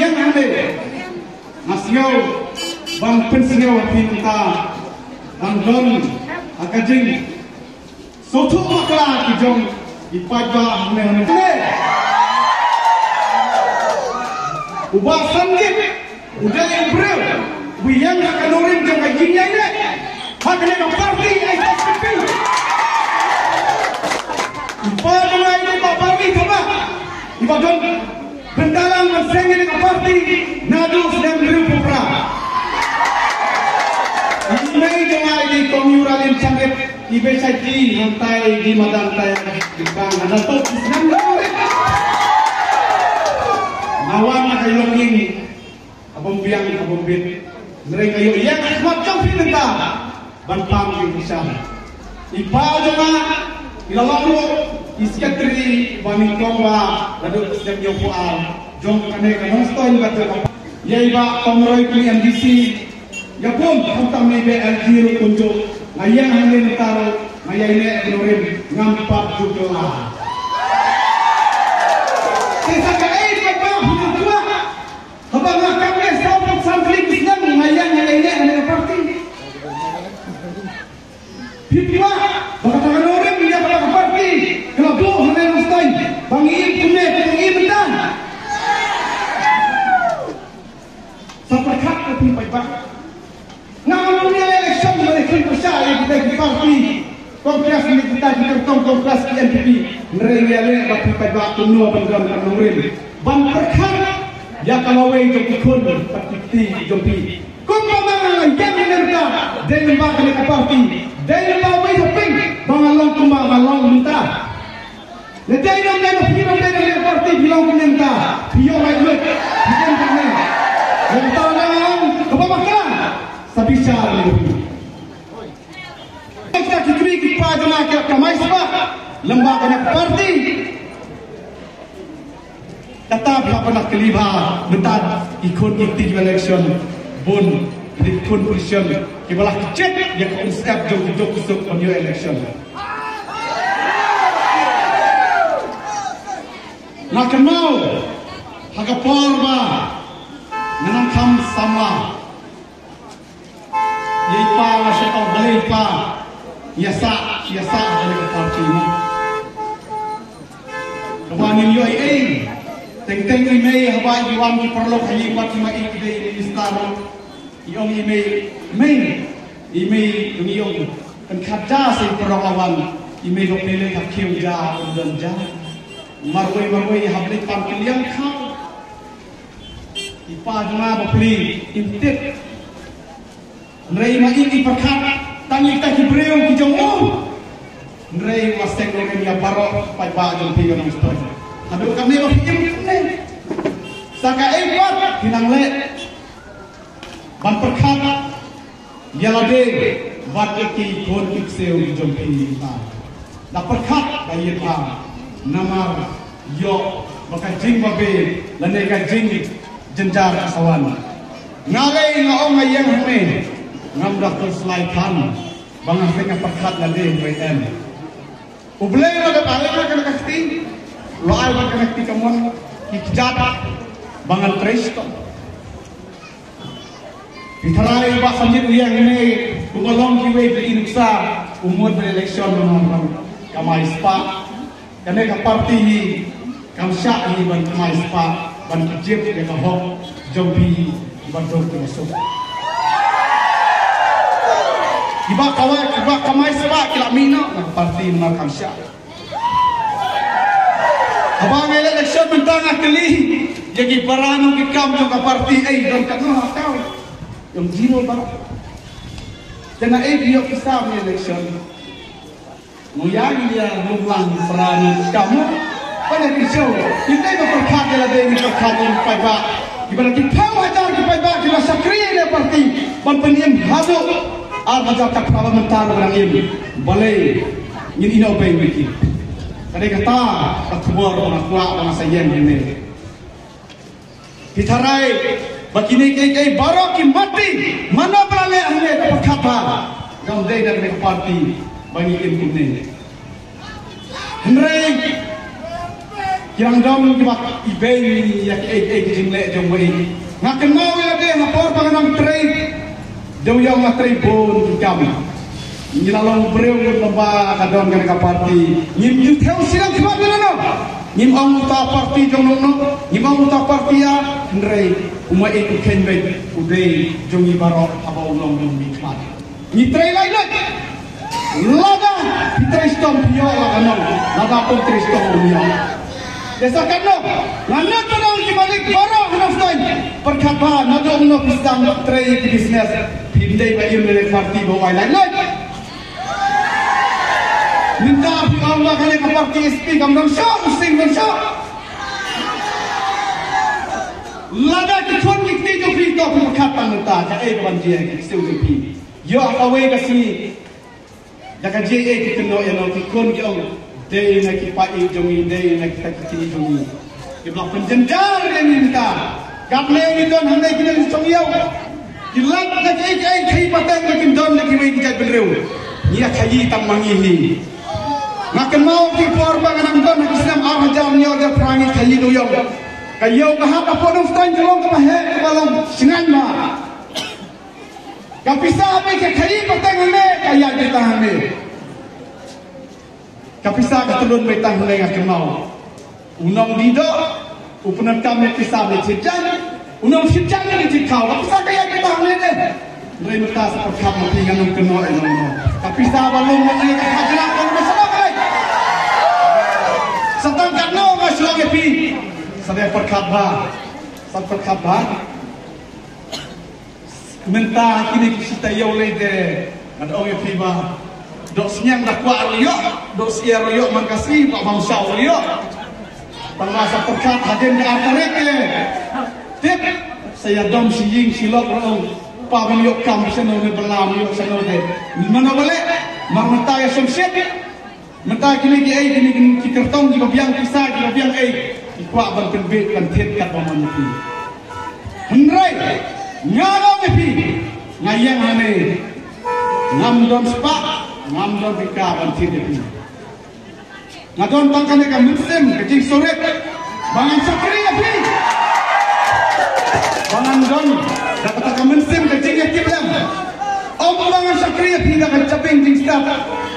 yang ane nasio bang pensio pinta bang don akajing sotu makla kijong ipajwa ane ubah sanggit udah improve wiyang kanorin jong kajinya ini haknya no party ay taspi ipa dengan ini pak party coba ipa dong bendalang mensengi dengan party nadu sedang berupra ini dengan ini komunalin sanggit ibe saji hantai di madantai di bang ada tu sedang awan na kayo ini abang biang abang bit mereka kayo yang macam pinta banpam yung isa ipaw jama ilalaro iskatri bamikong wa lado sdem yung pual jong kane kanong stoin bato yay ba pamroy kli NDC yapon kung may BLG kunjo ngayang hangin taro ngayay ne glorin ngampak jugla kesa kaay habang kami sa samling Islam ngayon ngayon ang party. Pipwa, baka kanorin niya pala party. Kelabo hanggang mustay. Bangiin kume, bangiin bendan. Sa perkat na pinipayba. Ngayon niya eleksyon mereka siya ay kita di party. Kongres ni kita di kertong kongres PNPP. Nreyale pinipayba kuno banggang kanorin. Ban perkat ya kalau wei jom ikut parti jompi. Kau mana yang menerka dengan bagai mereka parti, dengan bagai joping, bangalong kumba bangalong minta. Lepas itu mereka film dengan parti bilang minta, biar mereka bikin kena. Yang tahu orang kebawakan, tapi cara lebih. Kita kiri kita jangan kita kamai sebab lembaga parti. Tetap pernah keliba bentar ikut ikut election bun ikut position kibalah kecil yang konsep jauh kusuk on your election. Nak kenal hagapor ba nanangkam sama yipa masyarakat balipa yasa dari parti ini. Kebanin yo Teng-teng email habai diwan ki perlu kayi pat ma ikde istana iong email yung kan khadja se perawan email pele ka kiu ja dan ja marwai habli pan kiliang kha ipa jma bapli intit nrei ma iki perkhat tangi ta ki breu ki jong nrei maseng lo ya baro pai ba jong pi nang stoi Aduh kami berfikir ni, saka ekor hinang le, ban perkata, yalade, vakti kon ikseu jompi kita. Dah perkat bayi kita, nama yo, baka jing babe, lanega jing jenjar asawan. Ngalai ngaong ngayang hame, ngamdak terselaikan, bangah tengah perkat lade WM. Ublay na dapat kena kasih. Loal ba kanakti kamon ikjata bangan Kristo. Itaray ba sanjit uyang ini kumolong kiwe inuksa umur bereleksyon menang kamay spa kane ka parti kam sya ni ban kamay spa ban kijip de ka hok jombi ban dog masuk. Iba kawai iba kamay spa kila mina parti na kam sya. Abang eleksyon mentang kali jadi parano kikam jo ka parti ay don ka no kau yung zero ba tena ay biyo isa ng eleksyon nguyang dia lumang parano kamu pada pisau hindi ko perkada la de perkada pa ba ibarat ikaw ajar ki pa ba ki sakriya le parti panpaniem habo al hajar ka parlamentar berangin balay ngin inobay wiki Kadang kata takbur orang tua orang sayang ini. Hitarai begini kay baru ki mati mana berale ahli berkata gam day dari parti bagi ini. Henry kirang dom kibak ibay yak jingle jong wei ngaken mau ya de hapor panganang trade jauh yang ngatri bon kami ngilalong breu lomba kadon kan parti nyim yu theo silang kibak no nyim ong ta parti jong no nyim ong ta parti ya ndrei umai itu kenbe udei jong ibaro aba ulong mi khat ni trei lai lai laga tristom pio laga laga pun tristom pio desa kano ngana tanang ki balik baro hanaftain perkhaba nadong no pisang trei di bisnes pindai ba yum le parti bo ai lai lai minta api Allah kali ke parti SP kamdong show sing show laga ki thon ki ti jo fi to perkhatan ta ka e ban je ki seu jo pi yo awe ka si jaka je e ki no ya no ki kon ki ong day na ki pa i jongi day na ki ta ki jongi ki blok penjenjar yang minta gaple ni don handai ki ni chong yau ki lat na ki kai patang ki don na ki wei ki jat benreu ni khayi tam mangi hi ngaken mau ki por ba nang don ki sam ar jam ni oda prangi khayi do yau kayo ka ha ka podong stan jolong ka he balong singan ma kapisa apa ke khayi patang ne kaya di tahan ne kapisa ka tulun may tang hulay nga kamaw. Unang dido, upunan kami kisa may tidyan, unang sidyan nga nitikaw, kapisa kaya kita hulay din. Ray mata sa pagkap mo tingan ng kano ay nang kapisa balong mo ngayon kakadala ko na sa bagay. Sa tangkat no, nga sulong epi. Sa day pagkap ba? Sa pagkap ba? Menta kini kisita yaw lay de, at ong epi ba? Dok senyang dah kuat liok, dok siar liok makasih Pak Bangsa liok. Pangasa perkat hadir di artarik le. Tip saya dom siying silok rong pa liok kam seno ne belam liok seno de. Mana boleh marmata ya semset. Menta kini ki ai kini ki kertong ki biang kisah ki biang ai. Ki kuat ban penbit ban tet kat baman ni. Hendrai ngarang ni ngayang ane. Ngam dom spak ngamdon bika banti depi ngadon tangkane ka mutsem kecing soret bangan sakri api bangan don dapat ka mutsem kecing kiblam om bangan sakri api ka caping jing staff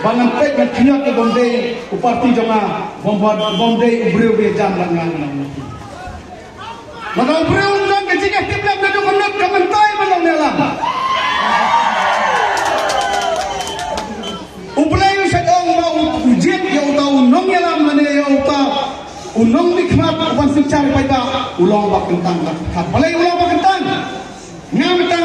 bangan pek ka kinyot ke bombe uparti jonga bombe ubreu be jam langan ngadon ubreu don kecing kiblam ka konot ka mentai manong nela Uplay sa dong mau ujian ya utau unong ya lam mane ya utau unong nikmat upan sicari paita ulong bak kentang kat balai ulong bak kentang ngam tang